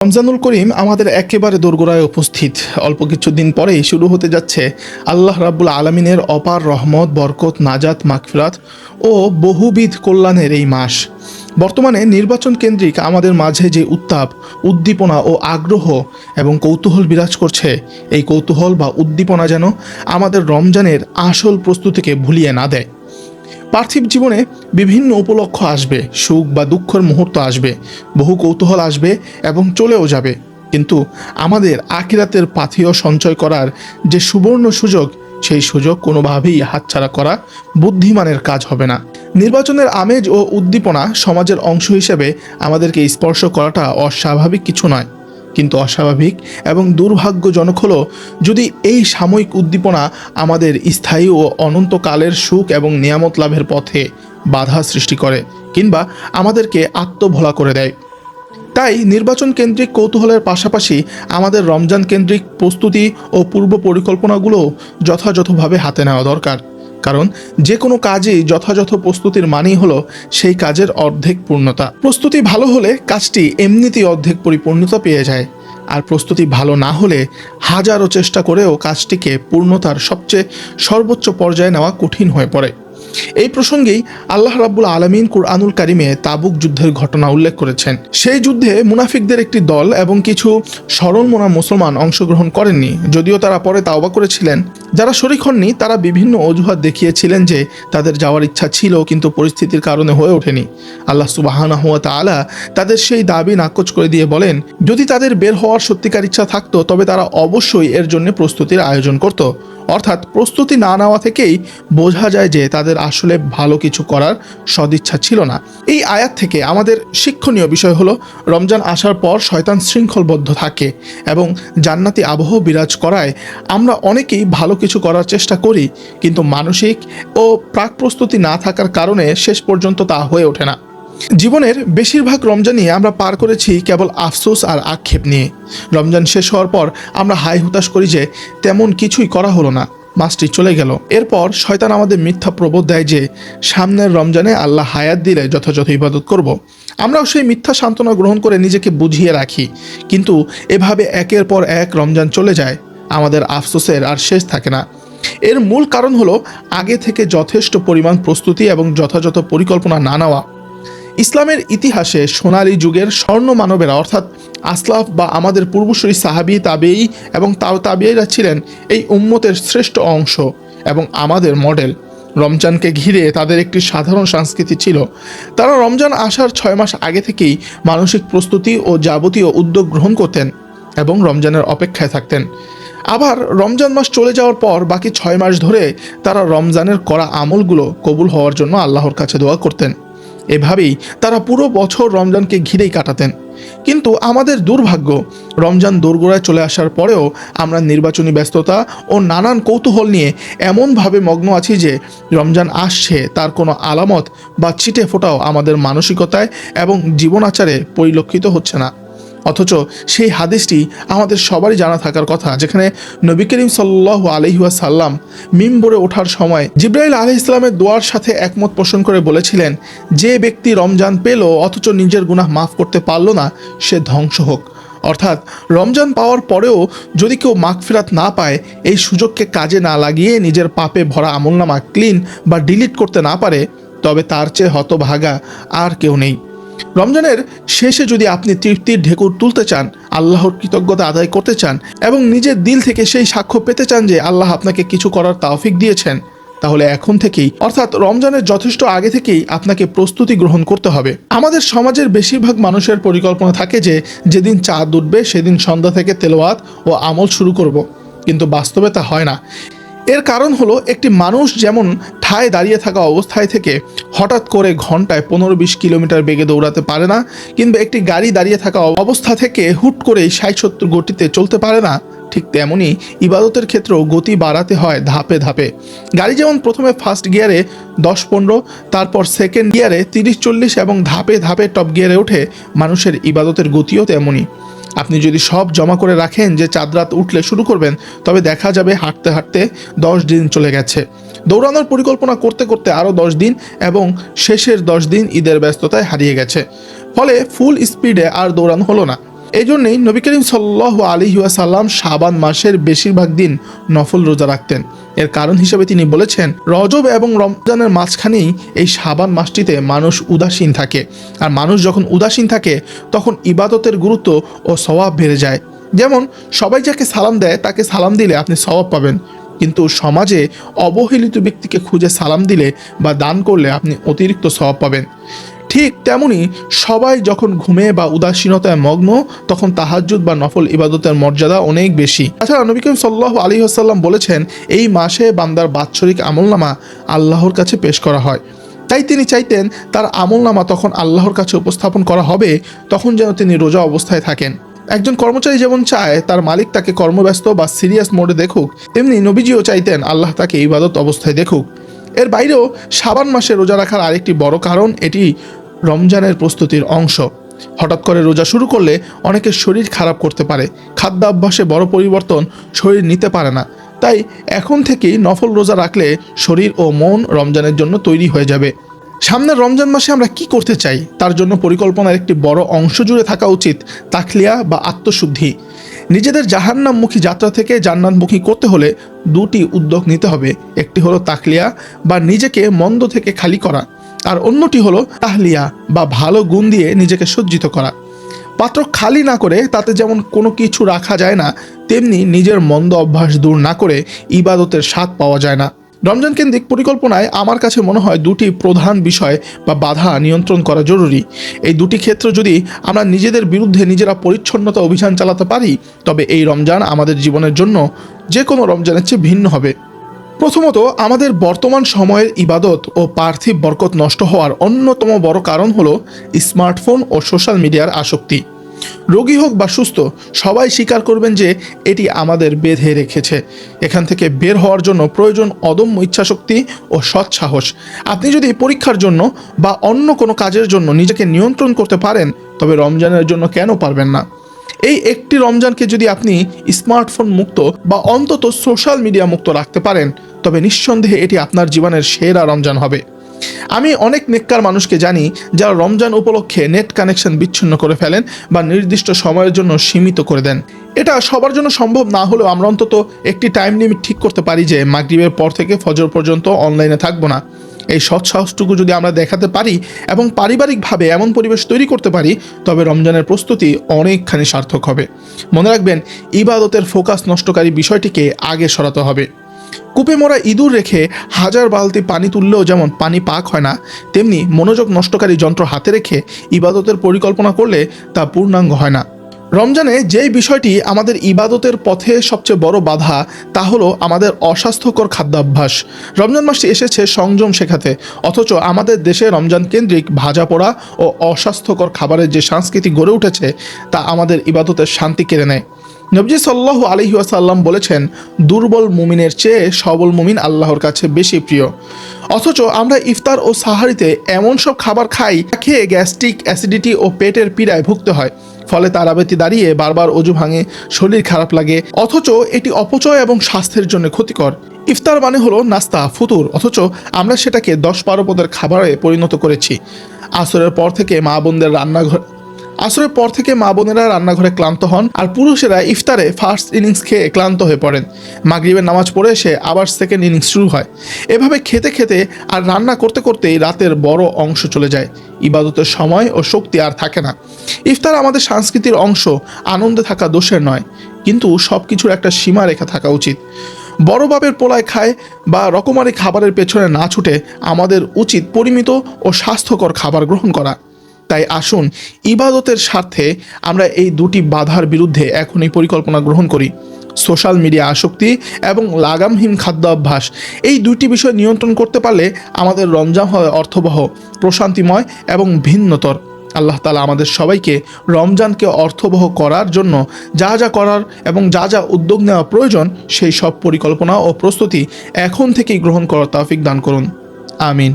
রমজানুল করিম আমাদের একেবারে দোরগোড়ায় উপস্থিত। অল্প কিছুদিন পরেই শুরু হতে যাচ্ছে আল্লাহ রাব্বুল আলামিনের অপার রহমত, বরকত, নাজাত, মাগফিরাত ও বহুবিধ কল্যাণের এই মাস। বর্তমানে নির্বাচন কেন্দ্রিক আমাদের মাঝে যে উত্তাপ, উদ্দীপনা ও আগ্রহ এবং কৌতূহল বিরাজ করছে, এই কৌতূহল বা উদ্দীপনা যেন আমাদের রমজানের আসল প্রস্তুতিকে ভুলিয়ে না দেয়। পার্থিব জীবনে বিভিন্ন উপলক্ষ আসবে, সুখ বা দুঃখের মুহূর্ত আসবে, বহু কৌতূহল আসবে এবং চলেও যাবে, কিন্তু আমাদের আখিরাতের পাথেয় সঞ্চয় করার যে সুবর্ণ সুযোগ, সেই সুযোগ কোনোভাবেই হাতছাড়া করা বুদ্ধিমানের কাজ হবে না। নির্বাচনের আমেজ ও উদ্দীপনা সমাজের অংশ হিসেবে আমাদেরকে স্পর্শ করাটা অস্বাভাবিক কিছু নয়, কিন্তু অস্বাভাবিক এবং দুর্ভাগ্যজনক হলো যদি এই সাময়িক উদ্দীপনা আমাদের স্থায়ী ও অনন্তকালের সুখ এবং নিয়ামত লাভের পথে বাধা সৃষ্টি করে কিংবা আমাদেরকে আত্মভোলা করে দেয়। তাই নির্বাচন কেন্দ্রিক কৌতূহলের পাশাপাশি আমাদের রমজান কেন্দ্রিক প্রস্তুতি ও পূর্ব পরিকল্পনাগুলো যথাযথভাবে হাতে নেওয়া দরকার। কারণ যে কোনো কাজেই যথাযথ প্রস্তুতির মানেই হলো সেই কাজের অর্ধেক পূর্ণতা। প্রস্তুতি ভালো হলে কাজটি এমনিতেই অর্ধেক পরিপূর্ণতা পেয়ে যায়, আর প্রস্তুতি ভালো না হলে হাজারো চেষ্টা করেও কাজটিকে পূর্ণতার সবচেয়ে সর্বোচ্চ পর্যায়ে নেওয়া কঠিন হয়ে পড়ে। এই প্রসঙ্গেই আল্লাহ রাব্বুল আলামিন কুরআনুল কারিমে তাবুক যুদ্ধের ঘটনা উল্লেখ করেছেন। সেই যুদ্ধে মুনাফিকদের একটি দল এবং কিছু সরল মনা মুসলমান অংশগ্রহণ করেননি, যদিও তারা পরে তাওবা করেছিলেন। যারা শরীক হননি তারা বিভিন্ন অজুহাত দেখিয়েছিলেন যে তাদের যাওয়ার ইচ্ছা ছিল, কিন্তু পরিস্থিতির কারণে হয়ে ওঠেনি। আল্লাহ সুবহানাহু ওয়া তাআলা তাদের সেই দাবি নাকচ করে দিয়ে বলেন, যদি তাদের বের হওয়ার সত্যিকার ইচ্ছা থাকতো তবে তারা অবশ্যই এর জন্য প্রস্তুতির আয়োজন করত। অর্থাৎ প্রস্তুতি না নেওয়া থেকেই বোঝা যায় যে তাদের আসলে ভালো কিছু করার সদিচ্ছা ছিল না। এই আয়াত থেকে আমাদের শিক্ষণীয় বিষয় হলো, রমজান আসার পর শয়তান শৃঙ্খলবদ্ধ থাকে এবং জান্নাতি আবহ বিরাজ করায় আমরা অনেকেই ভালো কিছু করার চেষ্টা করি, কিন্তু মানসিক ও প্রাক প্রস্তুতি না থাকার কারণে শেষ পর্যন্ত তা হয়ে ওঠে না। জীবনের বেশিরভাগ রমজানই আমরা পার করেছি কেবল আফসোস আর আক্ষেপ নিয়ে। রমজান শেষ হওয়ার পর আমরা হাই হুতাশ করি যে তেমন কিছুই করা হলো না, মাসটি চলে গেল। এরপর শয়তান আমাদের মিথ্যা প্রবোধ দেয় যে সামনের রমজানে আল্লাহ হায়াত দিলে যথাযথ ইবাদত করব। আমরাও সেই মিথ্যা সান্ত্বনা গ্রহণ করে নিজেকে বুঝিয়ে রাখি, কিন্তু এভাবে একের পর এক রমজান চলে যায়, আমাদের আফসোসের আর শেষ থাকে না। এর মূল কারণ হলো আগে থেকে যথেষ্ট পরিমাণ প্রস্তুতি এবং যথাযথ পরিকল্পনা না নেওয়া। ইসলামের ইতিহাসে সোনালী যুগের স্বর্ণ মানবেরা অর্থাৎ আসলাফ বা আমাদের পূর্বসূরি সাহাবী, তাবেঈ এবং তাবেঈরা ছিলেন এই উম্মতের শ্রেষ্ঠ অংশ এবং আমাদের মডেল। রমজানকে ঘিরে তাদের একটি সাধারণ সংস্কৃতি ছিল। তারা রমজান আসার 6 মাস আগে থেকেই মানসিক প্রস্তুতি ও যাবতীয় উদ্যোগ গ্রহণ করতেন এবং রমজানের অপেক্ষায় থাকতেন। আবার রমজান মাস চলে যাওয়ার পর বাকি 6 মাস ধরে তারা রমজানের করা আমলগুলো কবুল হওয়ার জন্য আল্লাহর কাছে দোয়া করতেন। এভাবেই তারা পুরো বছর রমজানকে ঘিরেই কাটাতেন। কিন্তু আমাদের দুর্ভাগ্য, রমজান দোরগোড়ায় চলে আসার পরেও আমরা নির্বাচনী ব্যস্ততা ও নানান কৌতূহল নিয়ে এমনভাবে মগ্ন আছি যে রমজান আসছে তার কোনো আলামত বা ছিটে ফোটাও আমাদের মানসিকতায় এবং জীবনাচারে পরিলক্ষিত হচ্ছে না। অথচ সেই হাদিসটি আমাদের সবারই জানা থাকার কথা, যেখানে নবী করিম সাল্লাল্লাহু আলাইহি ওয়াসাল্লাম মিম্বরে ওঠার সময় জিবরাইল আলাইহিস সালামের দোয়ার সাথে একমত পোষণ করে বলেছিলেন, যে ব্যক্তি রমজান পেল অথচ নিজের গুনাহ মাফ করতে পারল না, সে ধ্বংস হোক। অর্থাৎ রমজান পাওয়ার পরেও যদি কেউ মাগফিরাত না পায়, এই সুযোগকে কাজে না লাগিয়ে নিজের পাপে ভরা আমলনামা ক্লিন বা ডিলিট করতে না পারে, তবে তার চেয়ে হতভাগা আর কেউ নেই। রমজানের শেষে যদি আপনি তৃপ্তির ঢেকুর তুলতে চান, আল্লাহর কৃতজ্ঞতা আদায় করতে চান এবং নিজের দিল থেকে সেই সাক্ষ্য পেতে চান যে আল্লাহ আপনাকে কিছু করার তৌফিক দিয়েছেন, তাহলে এখন থেকেই অর্থাৎ রমজানের যথেষ্ট আগে থেকেই আপনাকে প্রস্তুতি গ্রহণ করতে হবে। আমাদের সমাজের বেশিরভাগ মানুষের পরিকল্পনা থাকে যে যেদিন চাঁদ উঠবে সেদিন সন্ধ্যা থেকে তেলাওয়াত ও আমল শুরু করব, কিন্তু বাস্তবে তা হয় না। এর কারণ হলো, একটি মানুষ যেমন ঠায় দাঁড়িয়ে থাকা অবস্থায় থেকে হঠাৎ করে ঘন্টায় 15-20 কিলোমিটার বেগে দৌড়াতে পারে না, কিংবা একটি গাড়ি দাঁড়িয়ে থাকা অবস্থা থেকে হুট করে 60-70 গতিতে চলতে পারে না, ঠিক তেমনই ইবাদতের ক্ষেত্রেও গতি বাড়াতে হয় ধাপে ধাপে। গাড়ি যেমন প্রথমে ফার্স্ট গিয়ারে 10-15, তারপর সেকেন্ড গিয়ারে 30-40 এবং ধাপে ধাপে টপ গিয়ারে ওঠে, মানুষের ইবাদতের গতিও তেমনই। আপনি যদি সব জমা করে রাখেন যে চাঁদ রাত উঠলে শুরু করবেন, তবে দেখা যাবে হাঁটতে হাঁটতে 10 দিন চলে গেছে। দৌড়ানোর পরিকল্পনা করতে করতে আরও 10 দিন এবং শেষের 10 দিন ঈদের ব্যস্ততায় হারিয়ে গেছে। ফলে ফুল স্পিডে আর দৌড়ানো হলো না। এই জন্যই নবী করিম সাল্লাল্লাহু আলাইহি ওয়াসাল্লাম শাবান মাসের বেশিরভাগ দিন নফল রোজা রাখতেন। এর কারণ হিসেবে তিনি বলেছেন, রজব এবং রমজানের মাঝখানেই এই শাবান মাসটিতে মানুষ উদাসীন থাকে, আর মানুষ যখন উদাসীন থাকে তখন ইবাদতের গুরুত্ব ও সওয়াব বেড়ে যায়। যেমন সবাই যাকে সালাম দেয় তাকে সালাম দিলে আপনি সওয়াব পাবেন, কিন্তু সমাজে অবহেলিত ব্যক্তিকে খুঁজে সালাম দিলে বা দান করলে আপনি অতিরিক্ত সওয়াব পাবেন। ঠিক তেমনি সবাই যখন ঘুমে বা উদাসীনতায় মগ্ন তখন তাহাজ্জুদ বা নফল ইবাদতের মর্যাদা অনেক বেশি। তাছাড়া নবী করিম সাল্লাল্লাহু আলাইহি ওয়াসাল্লাম বলেছেন, এই মাসে বান্দার বাৎসরিক আমলনামা আল্লাহর কাছে পেশ করা হয়। তাই তিনি চাইতেন তার আমলনামা তখন আল্লাহর কাছে উপস্থাপন করা হবে, তখন যেন তিনি রোজা অবস্থায় থাকেন। একজন কর্মচারী যেমন চায় তার মালিক তাকে কর্মব্যস্ত বা সিরিয়াস মোডে দেখুক, তেমনি নবীজিও চাইতেন আল্লাহ তাকে ইবাদত অবস্থায় দেখুক। এর বাইরেও শাবান মাসে রোজা রাখার আরেকটি বড় কারণ, এটি রমজানের প্রস্তুতির অংশ। হঠাৎ করে রোজা শুরু করলে অনেকের শরীর খারাপ করতে পারে, খাদ্যাভ্যাসে বড় পরিবর্তন শরীর নিতে পারে না। তাই এখন থেকেই নফল রোজা রাখলে শরীর ও মন রমজানের জন্য তৈরি হয়ে যাবে। সামনের রমজান মাসে আমরা কি করতে চাই তার জন্য পরিকল্পনার একটি বড় অংশ জুড়ে থাকা উচিত তাকলিয়া বা আত্মশুদ্ধি। নিজেদের জাহান্নামমুখী যাত্রা থেকে জান্নাতমুখী করতে হলে দুটি উদ্যোগ নিতে হবে। একটি হলো তাকলিয়া বা নিজেকে মন্দ থেকে খালি করা, আর অন্যটি হলো তাহলিয়া বা ভালো গুণ দিয়ে নিজেকে সজ্জিত করা। পাত্র খালি না করে তাতে যেমন কোনো কিছু রাখা যায় না, তেমনি নিজের মন্দ অভ্যাস দূর না করে ইবাদতের স্বাদ পাওয়া যায় না। রমজান কেন্দ্রিক পরিকল্পনায় আমার কাছে মনে হয় দুটি প্রধান বিষয় বা বাধা নিয়ন্ত্রণ করা জরুরি। এই দুটি ক্ষেত্র যদি আমরা নিজেদের বিরুদ্ধে নিজেরা পরিচ্ছন্নতা অভিযান চালাতে পারি, তবে এই রমজান আমাদের জীবনের জন্য যে কোনো রমজানের চেয়ে ভিন্ন হবে। প্রথমত, আমাদের বর্তমান সময়ের ইবাদত ও পার্থিব বরকত নষ্ট হওয়ার অন্যতম বড় কারণ হলো স্মার্টফোন ও সোশ্যাল মিডিয়ার আসক্তি। রোগী হোক বা সুস্থ, সবাই স্বীকার করবেন যে এটি আমাদের বেঁধে রেখেছে। এখান থেকে বের হওয়ার জন্য প্রয়োজন অদম্য ইচ্ছাশক্তি ও সৎ সাহস। আপনি যদি পরীক্ষার জন্য বা অন্য কোনো কাজের জন্য নিজেকে নিয়ন্ত্রণ করতে পারেন, তবে রমজানের জন্য কেন পারবেন না? এই একটি রমজানকে যদি আপনি স্মার্টফোন মুক্ত বা অন্তত সোশ্যাল মিডিয়া মুক্ত রাখতে পারেন, তবে নিঃসন্দেহে এটি আপনার জীবনের সেরা রমজান হবে। আমি অনেক নেককার মানুষকে জানি যারা রমজান উপলক্ষে নেট কানেকশন বিচ্ছিন্ন করে ফেলেন বা নির্দিষ্ট সময়ের জন্য সীমিত করে দেন। এটা সবার জন্য সম্ভব না হলেও আমরা অন্তত একটি টাইম লিমিট ঠিক করতে পারি যে মাগরিবের পর থেকে ফজর পর্যন্ত অনলাইনে থাকবো না। এই সৎসাহসটুকু যদি আমরা দেখাতে পারি এবং পারিবারিকভাবে এমন পরিবেশ তৈরি করতে পারি, তবে রমজানের প্রস্তুতি অনেকখানি সার্থক হবে। মনে রাখবেন, ইবাদতের ফোকাস নষ্টকারী বিষয়টিকে আগে সরাতে হবে। কূপে মরা ইঁদুর রেখে হাজার বালতি পানি তুললেও যেমন পানি পাক হয় না, তেমনি মনোযোগ নষ্টকারী যন্ত্র হাতে রেখে ইবাদতের পরিকল্পনা করলে তা পূর্ণাঙ্গ হয় না। রমজানে যেই বিষয়টি আমাদের ইবাদতের পথে সবচেয়ে বড় বাধা, তা হলো আমাদের অস্বাস্থ্যকর খাদ্যাভ্যাস। রমজান মাসটি এসেছে সংযম শেখাতে, অথচ আমাদের দেশে রমজান কেন্দ্রিক ভাজা পোড়া ও অস্বাস্থ্যকর খাবারের যে সংস্কৃতি গড়ে উঠেছে, তা আমাদের ইবাদতের শান্তি কেড়ে নেয়। নবী সাল্লাল্লাহু আলাইহি ওয়াসাল্লাম বলেছেন, দুর্বল মুমিনের চেয়ে সবল মুমিন আল্লাহর কাছে বেশি প্রিয়। অথচ আমরা ইফতার ও সাহারিতে এমন সব খাবার খাই, খেয়ে গ্যাস্ট্রিক অ্যাসিডিটি ও পেটের পীড়ায় ভুগতে হয়। ফলে তারাবিতে দাঁড়িয়ে বারবার অজু ভাঙে, শরীর খারাপ লাগে, অথচ এটি অপচয় এবং স্বাস্থ্যের জন্য ক্ষতিকর। ইফতার মানে হলো নাস্তা, ফুতুর, অথচ আমরা সেটাকে 10-12 পদের খাবারে পরিণত করেছি। আসরের পর থেকে মা বোনেরা রান্নাঘরে ক্লান্ত হন, আর পুরুষেরা ইফতারে ফার্স্ট ইনিংস খেয়ে ক্লান্ত হয়ে পড়েন। মাগরিবের নামাজ পড়ে এসে আবার সেকেন্ড ইনিংস শুরু হয়। এভাবে খেতে খেতে আর রান্না করতে করতেই রাতের বড় অংশ চলে যায়। ইবাদতের সময় ও শক্তি আর থাকে না। ইফতার আমাদের সংস্কৃতির অংশ, আনন্দে থাকা দোষের নয়, কিন্তু সব কিছুর একটা সীমা রেখা থাকা উচিত। বড় বাপের পোলায় খায় বা রকমারি খাবারের পেছনে না ছুটে আমাদের উচিত পরিমিত ও স্বাস্থ্যকর খাবার গ্রহণ করা। তাই আসুন, ইবাদতের স্বার্থে আমরা এই দুটি বাধার বিরুদ্ধে এখনই পরিকল্পনা গ্রহণ করি। সোশ্যাল মিডিয়া আসক্তি এবং লাগামহীন খাদ্য অভ্যাস, এই দুইটি বিষয় নিয়ন্ত্রণ করতে পারলে আমাদের রমজান হয় অর্থবহ, প্রশান্তিময় এবং ভিন্নতর। আল্লাহ তাআলা আমাদের সবাইকে রমজানকে অর্থবহ করার জন্য যা যা করার এবং যা যা উদ্যোগ নেওয়া প্রয়োজন, সেই সব পরিকল্পনা ও প্রস্তুতি এখন থেকেই গ্রহণ করার তৌফিক দান করুন। আমিন।